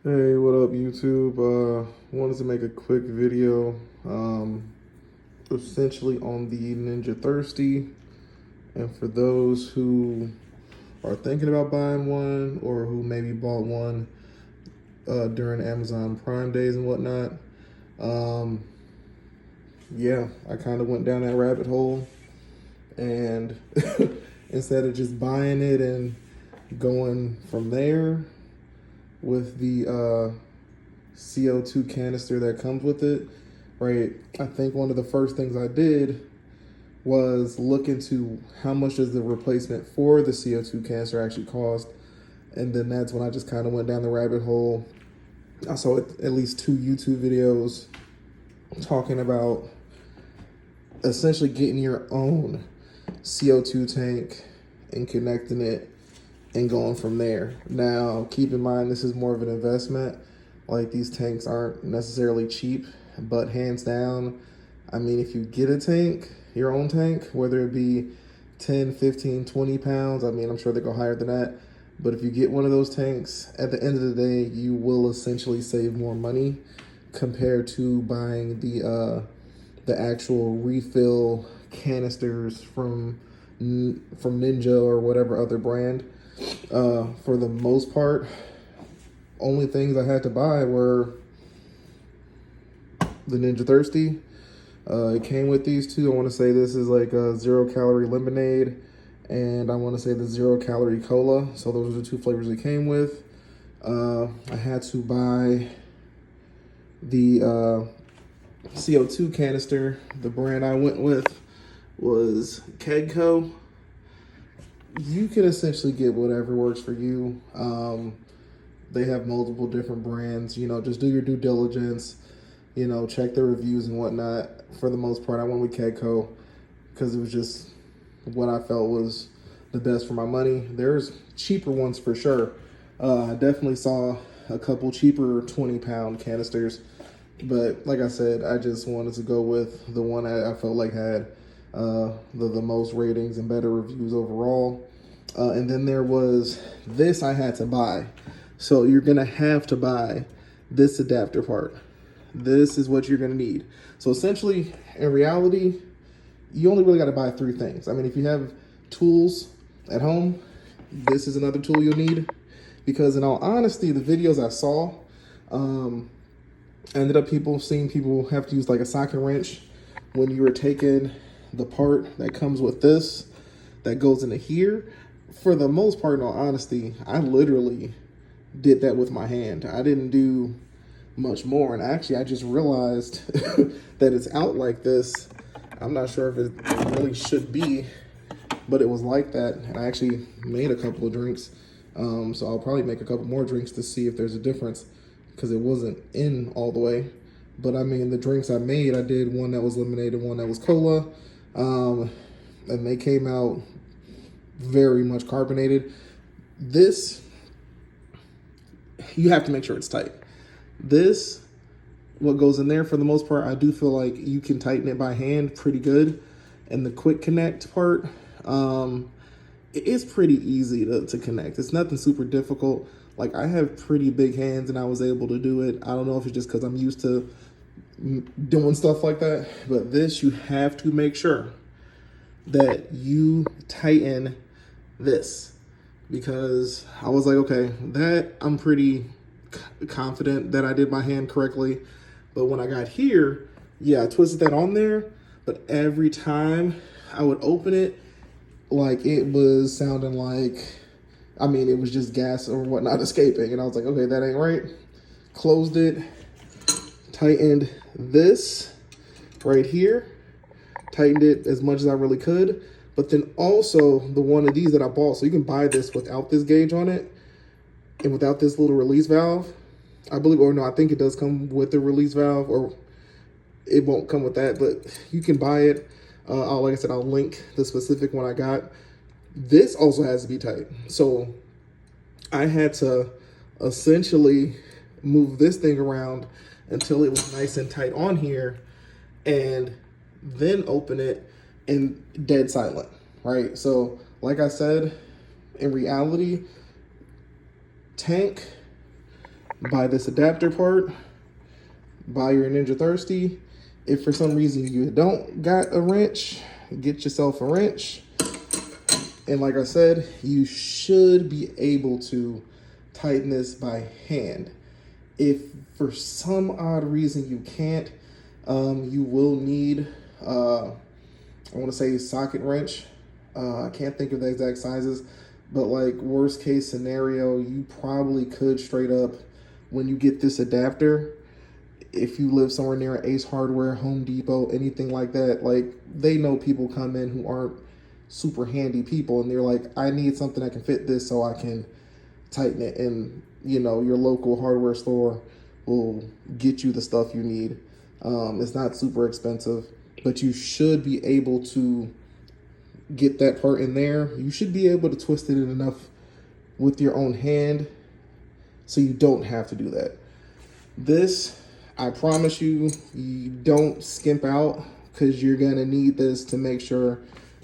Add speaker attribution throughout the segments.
Speaker 1: Hey, what up, YouTube? Wanted to make a quick video, essentially on the Ninja Thirsti, and for those who are thinking about buying one or who maybe bought one during Amazon Prime days and whatnot. Um, yeah, I kind of went down that rabbit hole, and instead of just buying it and going from there with the CO2 canister that comes with it, right? I think one of the first things I did was look into how much does the replacement for the CO2 canister actually cost. And then that's when I just kind of went down the rabbit hole. I saw at least 2 YouTube videos talking about essentially getting your own CO2 tank and connecting it and going from there. Now, keep in mind, this is more of an investment. Like, these tanks aren't necessarily cheap, but hands down, I mean, if you get a tank, your own tank, whether it be 10, 15, 20 pounds, I mean, I'm sure they go higher than that. But if you get one of those tanks, at the end of the day, you will essentially save more money compared to buying the actual refill canisters from Ninja or whatever other brand. For the most part, only things I had to buy were the Ninja Thirsti. It came with these two. I want to say this is like a 0-calorie lemonade, and I want to say the 0-calorie cola. So those are the 2 flavors it came with. I had to buy the CO2 canister. The brand I went with was Co2. You can essentially get whatever works for you. They have multiple different brands. You know, just do your due diligence. You know, check the reviews and whatnot. For the most part, I went with Co2 because it was just what I felt was the best for my money. There's cheaper ones for sure. I definitely saw a couple cheaper 20-pound canisters. But like I said, I just wanted to go with the one I felt like had the most ratings and better reviews overall. And then there was this I had to buy. So you're gonna have to buy this adapter part. This is what you're gonna need. So essentially, in reality, you only really gotta buy 3 things. I mean, if you have tools at home, this is another tool you'll need. Because in all honesty, the videos I saw, ended up seeing people have to use like a socket wrench when you were taking the part that comes with this, that goes into here. For the most part, in all honesty, I literally did that with my hand. I didn't do much more. And actually, I just realized that it's out like this. I'm not sure if it really should be, but it was like that. And I actually made a couple of drinks. So I'll probably make a couple more drinks to see if there's a difference, because it wasn't in all the way. But I mean, the drinks I made, I did one that was lemonade and one that was cola. And they came out very much carbonated. This, you have to make sure it's tight. This, what goes in there, for the most part, I do feel like you can tighten it by hand pretty good. And the quick connect part, it is pretty easy to connect. It's nothing super difficult. Like, I have pretty big hands and I was able to do it. I don't know if it's just because I'm used to doing stuff like that, but this, you have to make sure that you tighten this, because I was like, okay, that I'm pretty confident that I did my hand correctly. But when I got here, yeah, I twisted that on there, but every time I would open it, like, it was sounding like, I mean, it was just gas or whatnot escaping. And I was like, okay, that ain't right. Closed it, tightened this right here, tightened it as much as I really could. But then also the one of these that I bought, so you can buy this without this gauge on it and without this little release valve, I believe, or no, I think it does come with the release valve, or it won't come with that, but you can buy it. Like I said, I'll link the specific one I got. This also has to be tight. So I had to essentially move this thing around until it was nice and tight on here, and then open it and dead silent, right? So like I said, in reality, tank, buy this adapter part, buy your Ninja Thirsti. If for some reason you don't got a wrench, get yourself a wrench. And like I said, you should be able to tighten this by hand. If for some odd reason you can't, you will need, I want to say socket wrench. I can't think of the exact sizes, but like worst case scenario, you probably could straight up, when you get this adapter, if you live somewhere near Ace Hardware, Home Depot, anything like that, like they know people come in who aren't super handy people, and they're like, I need something that can fit this so I can tighten it. And you know, your local hardware store will get you the stuff you need. It's not super expensive, but you should be able to get that part in there. You should be able to twist it in enough with your own hand so you don't have to do that. This, I promise you, you don't skimp out, because you're gonna need this to make sure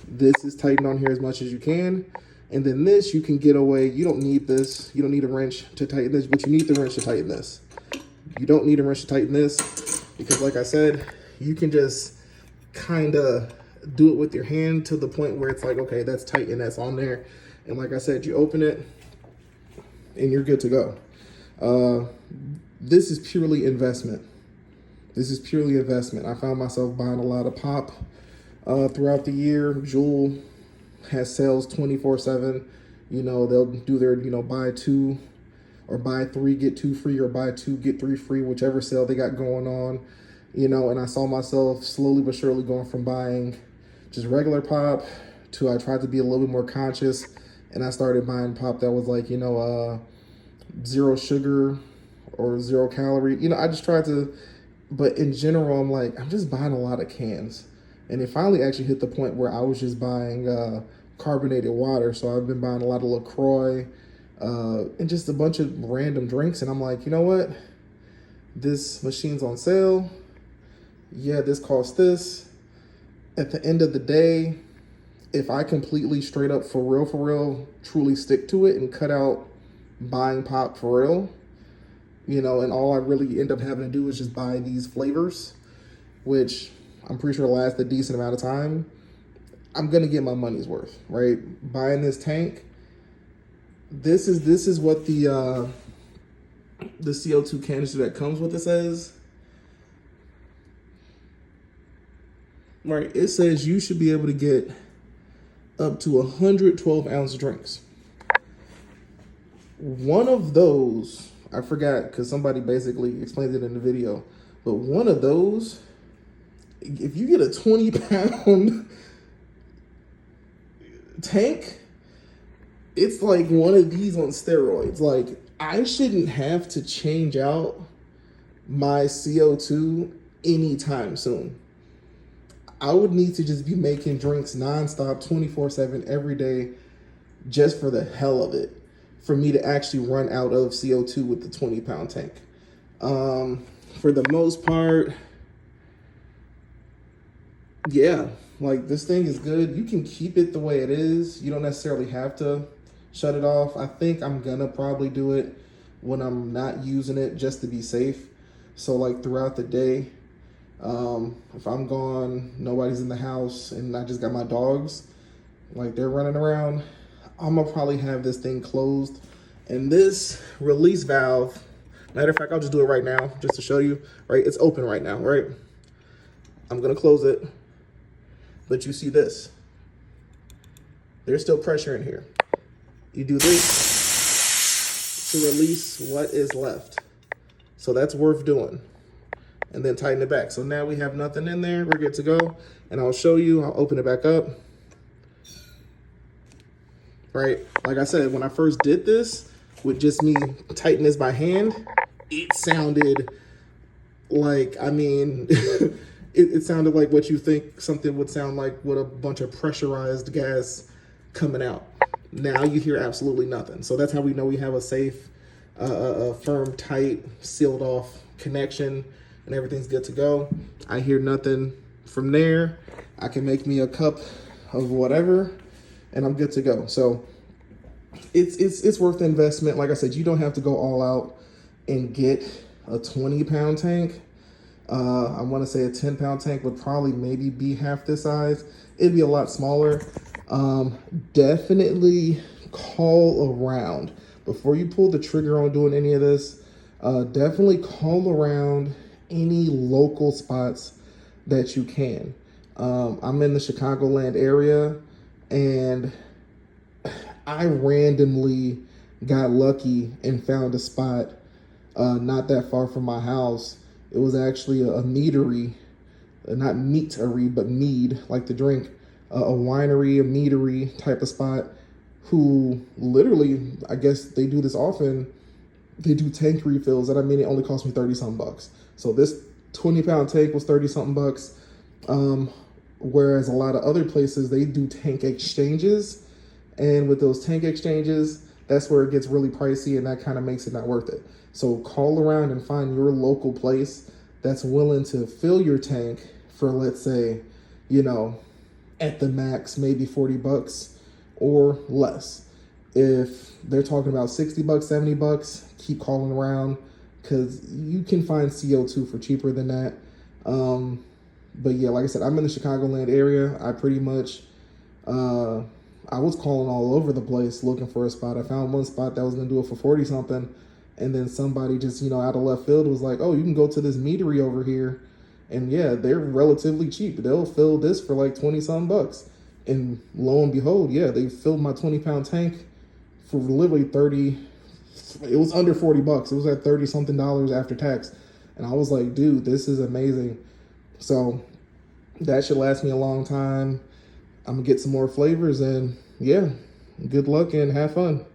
Speaker 1: this is tightened on here as much as you can. And then this, you can get away. You don't need this. You don't need a wrench to tighten this, but you need the wrench to tighten this. You don't need a wrench to tighten this, because like I said, you can just kind of do it with your hand to the point where it's like, okay, that's tight and that's on there. And like I said, you open it and you're good to go. This is purely investment. This is purely investment. I found myself buying a lot of pop throughout the year. Jewel has sales 24/7. You know, they'll do their, you know, buy two or buy three, get two free, or buy two, get three free, whichever sale they got going on. You know, and I saw myself slowly but surely going from buying just regular pop to, I tried to be a little bit more conscious, and I started buying pop that was like, you know, zero sugar or 0 calorie. You know, I just tried to, but in general, I'm like, I'm just buying a lot of cans. And it finally actually hit the point where I was just buying carbonated water. So I've been buying a lot of LaCroix and just a bunch of random drinks. And I'm like, you know what? This machine's on sale. Yeah, this costs this. At the end of the day, if I completely straight up for real, truly stick to it and cut out buying pop for real, you know, and all I really end up having to do is just buy these flavors, which I'm pretty sure last a decent amount of time, I'm gonna get my money's worth, right? Buying this tank, this is what the CO2 canister that comes with it says. Right, it says you should be able to get up to 112 ounce drinks. One of those, I forgot because somebody basically explained it in the video, but one of those, if you get a 20-pound tank, it's like one of these on steroids. Like, I shouldn't have to change out my CO2 anytime soon. I would need to just be making drinks nonstop, 24/7, every day, just for the hell of it, for me to actually run out of CO2 with the 20-pound tank. For the most part, yeah, like this thing is good. You can keep it the way it is. You don't necessarily have to shut it off. I think I'm gonna probably do it when I'm not using it, just to be safe. So like throughout the day, if I'm gone, nobody's in the house, and I just got my dogs, like they're running around, I'm gonna probably have this thing closed. And this release valve, matter of fact, I'll just do it right now just to show you, right? It's open right now, right? I'm gonna close it, but you see this, there's still pressure in here. You do this to release what is left. So that's worth doing. And then tighten it back. So now we have nothing in there. We're good to go. And I'll show you. I'll open it back up. Right? Like I said, when I first did this, with just me tightening this by hand, it sounded like, I mean, it sounded like what you think something would sound like with a bunch of pressurized gas coming out. Now you hear absolutely nothing. So that's how we know we have a safe, firm, tight, sealed off connection, and everything's good to go. I hear nothing from there. I can make me a cup of whatever, and I'm good to go. So it's worth the investment. Like I said, you don't have to go all out and get a 20-pound tank. I want to say a 10-pound tank would probably maybe be half this size. It'd be a lot smaller. Definitely call around before you pull the trigger on doing any of this. Definitely call around any local spots that you can. I'm in the Chicagoland area, and I randomly got lucky and found a spot not that far from my house. It was actually a meadery, not meatery, but mead, like the drink, a winery, a meadery type of spot, who literally, I guess they do this often, they do tank refills, and I mean, it only cost me 30 something bucks. So this 20-pound tank was 30 something bucks. Whereas a lot of other places, they do tank exchanges. And with those tank exchanges, that's where it gets really pricey, and that kind of makes it not worth it. So call around and find your local place that's willing to fill your tank for, let's say, you know, at the max, maybe 40 bucks or less. If they're talking about 60 bucks, 70 bucks, keep calling around, because you can find CO2 for cheaper than that. But yeah, like I said, I'm in the Chicagoland area. I pretty much, I was calling all over the place looking for a spot. I found one spot that was going to do it for 40 something. And then somebody just, you know, out of left field was like, oh, you can go to this meadery over here. And yeah, they're relatively cheap. They'll fill this for like 20 something bucks. And lo and behold, yeah, they filled my 20-pound tank for literally 30. It was under 40 bucks. It was at 30 something dollars after tax. And I was like, dude, this is amazing. So that should last me a long time. I'm gonna get some more flavors, and yeah, good luck and have fun.